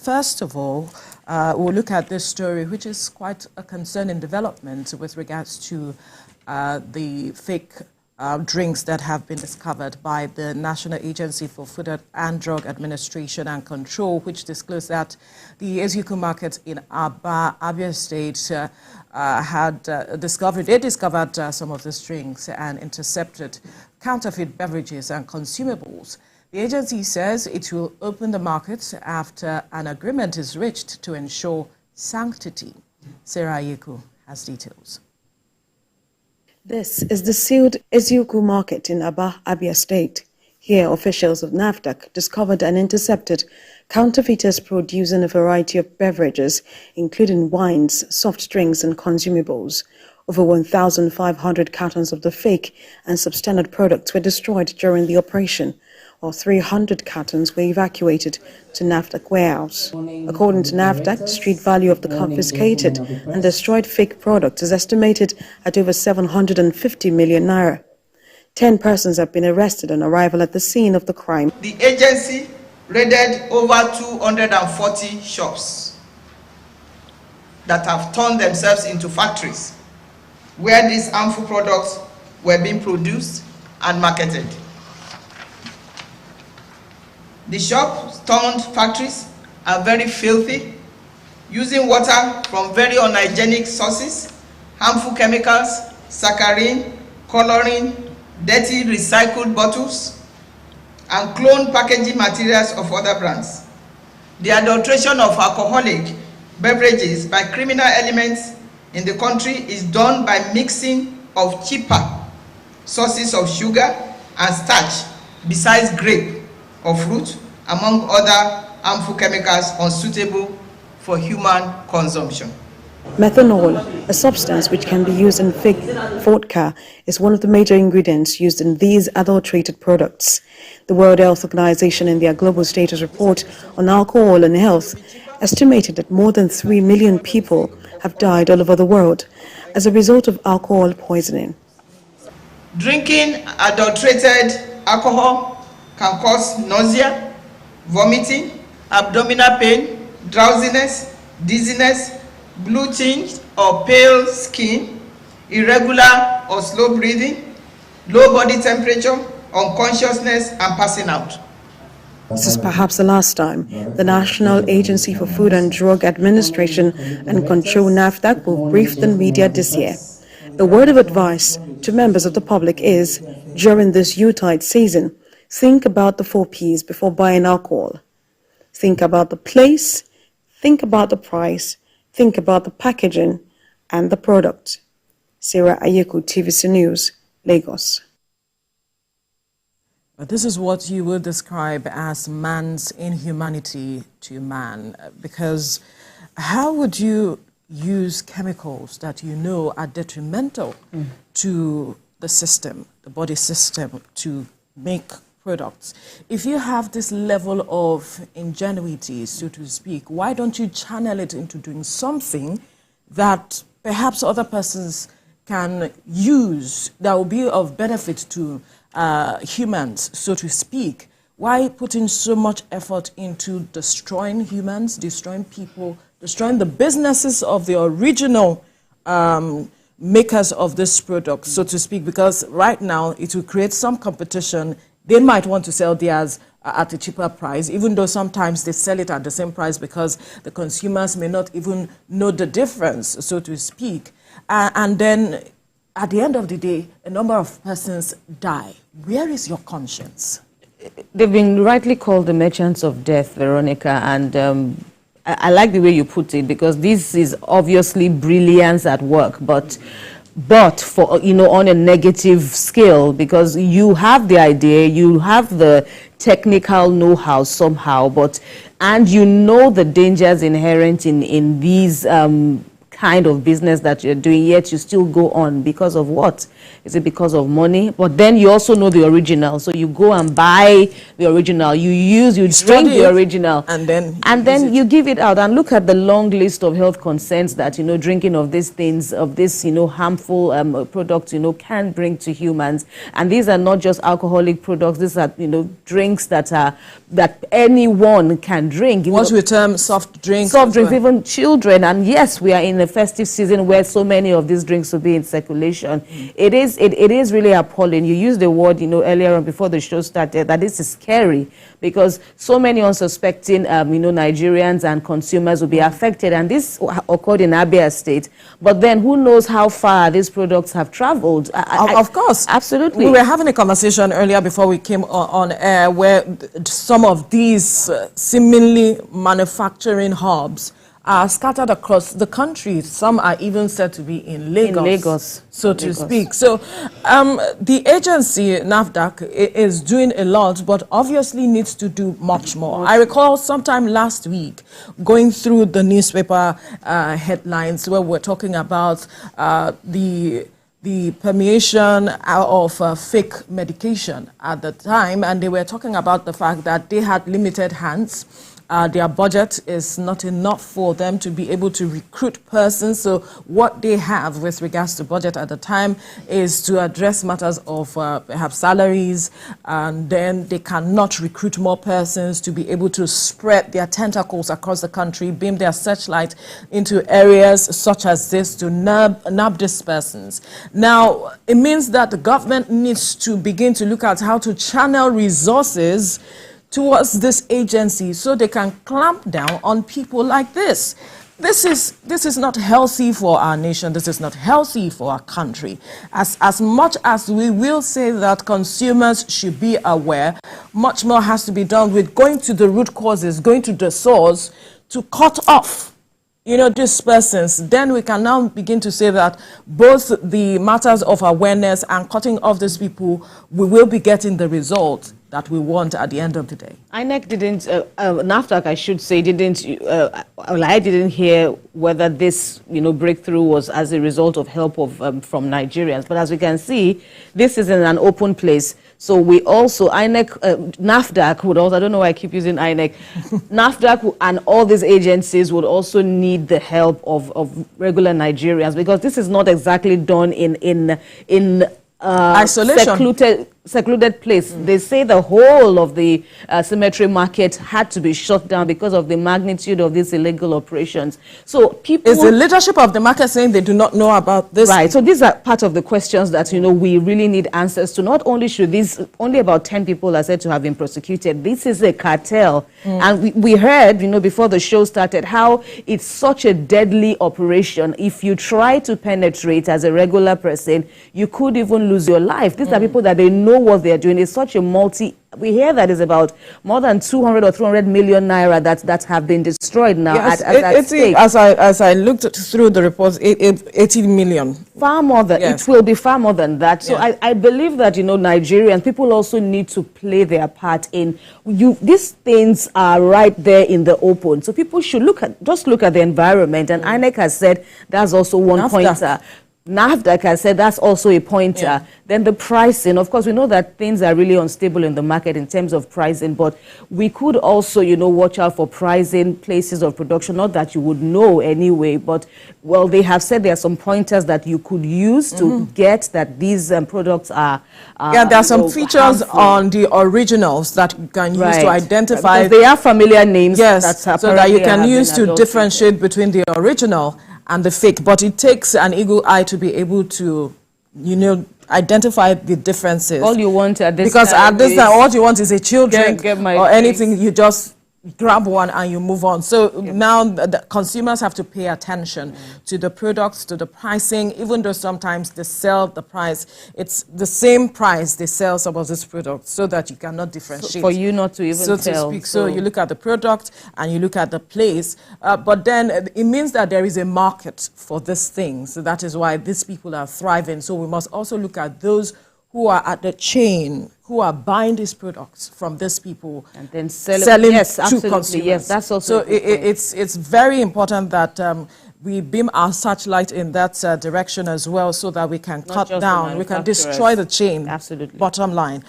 first of all, we'll look at this story, which is quite a concerning development with regards to the fake drinks that have been discovered by the National Agency for Food and Drug Administration and Control, which disclosed that the Eziukwu Market in Abia State discovered some of these drinks and intercepted counterfeit beverages and consumables. The agency says it will open the market after an agreement is reached to ensure sanctity. Sarah Eziukwu has details. This is the sealed Eziukwu Market in Abia State. Here, officials of NAFDAC discovered and intercepted counterfeiters producing a variety of beverages, including wines, soft drinks, and consumables. Over 1,500 cartons of the fake and substandard products were destroyed during the operation, while 300 cartons were evacuated to NAFDAC warehouse. According to NAFDAC, the street value of the confiscated and destroyed fake products is estimated at over 750 million naira. 10 persons have been arrested on arrival at the scene of the crime. The agency raided over 240 shops that have turned themselves into factories where these harmful products were being produced and marketed. The shops turned factories are very filthy, using water from very unhygienic sources, harmful chemicals, saccharin, coloring, dirty recycled bottles, and cloned packaging materials of other brands. The adulteration of alcoholic beverages by criminal elements in the country is done by mixing of cheaper sources of sugar and starch besides grape or fruit, among other harmful chemicals unsuitable for human consumption. Methanol, a substance which can be used in fake vodka, is one of the major ingredients used in these adulterated products. The World Health Organization, in their Global Status Report on Alcohol and Health, estimated that more than 3 million people have died all over the world as a result of alcohol poisoning. Drinking adulterated alcohol can cause nausea, vomiting, abdominal pain, drowsiness, dizziness, blue-tinged or pale skin, irregular or slow breathing, low body temperature, unconsciousness, and passing out. This is perhaps the last time the National Agency for Food and Drug Administration and Control NAFDAC will brief the media this year. The word of advice to members of the public is, during this Yuletide season, think about the 4 P's before buying alcohol. Think about the place, think about the price, think about the packaging and the product. Sarah Eziukwu, TVC News, Lagos. This is what you would describe as man's inhumanity to man, because how would you use chemicals that you know are detrimental to the system, the body system, to make products? If you have this level of ingenuity, so to speak, why don't you channel it into doing something that perhaps other persons can use that will be of benefit to humans, so to speak? Why putting so much effort into destroying humans, destroying people, destroying the businesses of the original makers of this product, so to speak? Because right now it will create some competition. They might want to sell theirs at a cheaper price, even though sometimes they sell it at the same price because the consumers may not even know the difference, so to speak. And then at the end of the day, a number of persons die. Where is your conscience? They've been rightly called the merchants of death, Veronica, and I like the way you put it, because this is obviously brilliance at work, but for, you know, on a negative scale, because you have the idea, you have the technical know-how somehow, and you know the dangers inherent in these kind of business that you're doing, yet you still go on because of what? Is it because of money? But then you also know the original, so you go and buy the original. You drink the original, and then you give it out. And look at the long list of health concerns that drinking of these things, of this harmful products can bring to humans. And these are not just alcoholic products. These are drinks that anyone can drink. What we term soft drinks. Soft drinks, even children. And yes, we are in a festive season where so many of these drinks will be in circulation. It is really appalling. You used the word, earlier on before the show started, that this is scary because so many unsuspecting, Nigerians and consumers will be affected. And this occurred in Abia State. But then who knows how far these products have traveled? Of course. Absolutely. We were having a conversation earlier before we came on air where some of these seemingly manufacturing hubs are scattered across the country. Some are even said to be in Lagos, so to speak. So the agency, NAFDAC, is doing a lot, but obviously needs to do much more. I recall sometime last week going through the newspaper headlines where we're talking about the permeation of fake medication at the time, and they were talking about the fact that they had limited hands. Their budget is not enough for them to be able to recruit persons. So what they have with regards to budget at the time is to address matters of perhaps salaries, and then they cannot recruit more persons to be able to spread their tentacles across the country, beam their searchlight into areas such as this to nab these persons. Now, it means that the government needs to begin to look at how to channel resources towards this agency so they can clamp down on people like this. This is not healthy for our nation. This is not healthy for our country. As much as we will say that consumers should be aware, much more has to be done with going to the root causes, going to the source to cut off these persons. Then we can now begin to say that both the matters of awareness and cutting off these people, we will be getting the result that we want at the end of the day. INEC didn't, NAFDAC, I should say, didn't, I didn't hear whether this, breakthrough was as a result of help from Nigerians. But as we can see, this is in an open place. So we also, INEC, NAFDAC would also, I don't know why I keep using INEC, NAFDAC and all these agencies would also need the help of regular Nigerians, because this is not exactly done in isolation. Secluded place. They say the whole of the cemetery market had to be shut down because of the magnitude of these illegal operations. So people... Is the leadership of the market saying they do not know about this? Right. So these are part of the questions that, we really need answers to. Not only should these... Only about 10 people are said to have been prosecuted. This is a cartel. And we heard, before the show started, how it's such a deadly operation. If you try to penetrate as a regular person, you could even lose your life. These are people that they know what they're doing. It's such a we hear that is about more than 200 or 300 million naira that have been destroyed now. Yes, at stake. As I looked through the reports, 80 million. Far more than, yes. It will be far more than that. So Yeah. I believe that, Nigerians, people also need to play their part in, these things are right there in the open. So people should just look at the environment. And INEC has said that's also one NAFDAC. pointer. NAFDAC has said that's also a pointer. Yeah. Then the pricing, of course, we know that things are really unstable in the market in terms of pricing, but we could also, watch out for pricing, places of production, not that you would know anyway, but, well, they have said there are some pointers that you could use to get that these products are Yeah, there are some features harmful. on the originals that you can use to identify. Because they are familiar names. Yes, that so that you apparently can have use been to adulterated. differentiate between the original and the fake. But it takes an eagle eye to be able to, identify the differences. All you want at this because time at this is time, what you want is a chill drink get my or anything. drinks. You just grab one and you move on. So now the consumers have to pay attention to the products, to the pricing, even though sometimes they sell the price. It's the same price they sell some of these products so that you cannot differentiate. For you not to even so tell. to speak. So you look at the product and you look at the place, but then it means that there is a market for this thing. So that is why these people are thriving. So we must also look at those who are at the chain, who are buying these products from these people And then selling yes, to absolutely. consumers. Yes, that's also so. It's very important that we beam our searchlight in that direction as well, so that we can cut just the down, we can destroy the chain. Absolutely. Bottom line.